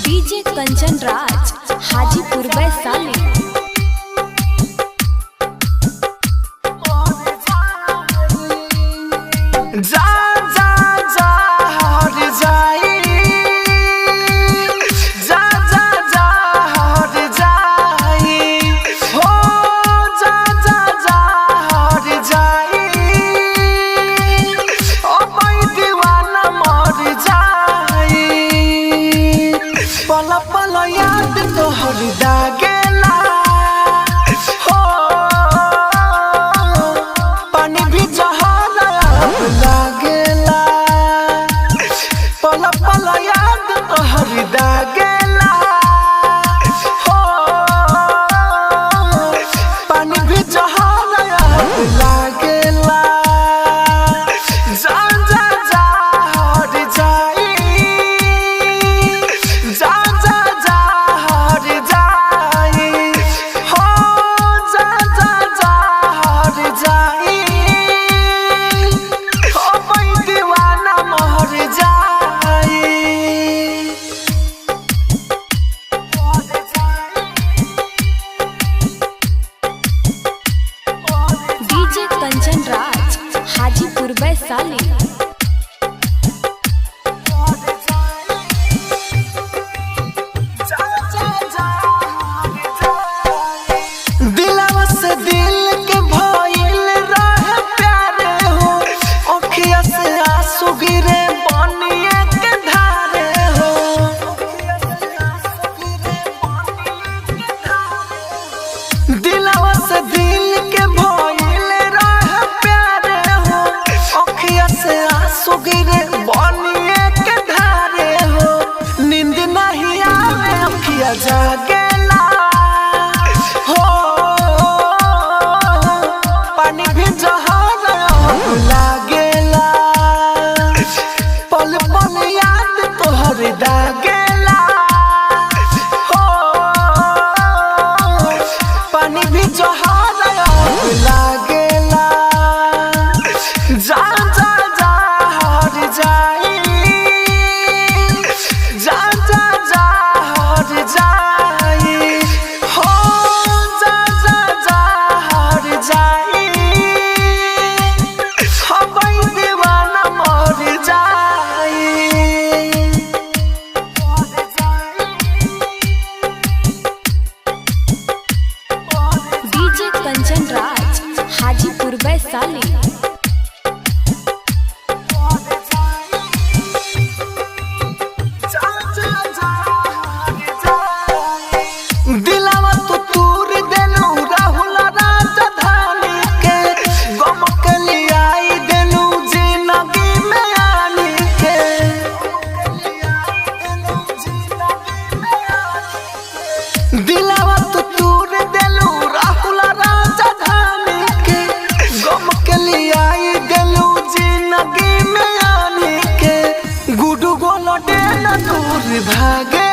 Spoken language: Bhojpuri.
डीजे कंचन राज हाजीपुर वैशाली। जा जा जा हर जाई, जा जा जा हर जाई, हो जा जा जा हर जाई, ओ भाई दीवाना मर जाई। पल पल याद तोहर दागेला, हो पानी भी जहाज लागेला। पल पल याद तोहर दागेला, हो पानी भी जहाज लागेला। जा जा जा हर जाई, जा जा जा हर जाई, हो जा जा जा हर जाई, ओ भाई दीवाना मर जाई। डीजे कंचन राज हाजीपुर वैशाली। दिलवा से दिल के भइल रहे प्यारे हो, अखिया से आंसू गिरे बनिए के धारे हो। दिलवा से दिल के भइल रहे प्यारे हो, अखिया से आंसू गिरे बनिए के धारे हो। नींद नहीं आवे अखिया जागेला, हो पानी भी जहाज लागेला। पल पल याद तोहर दागेला, हो पानी भी जहाज लागेला। जा जा जा हर जाई, जा जा जा हर जाई, हो जा जा जा हर जाई, हो भाई दीवाना मर जाई। डीजे कंचन राज हाजीपुर वैशाली। दिलवा तो तूर देलू राहुल राजधानी के, गम के लियाई देलू जिंदगी में आनी के। दिलवा तो तूर देलू राहुल राजधानी के, गम के लियाई देलू जिंदगी में आनी के। गुडू गोलो डेन दूर भागे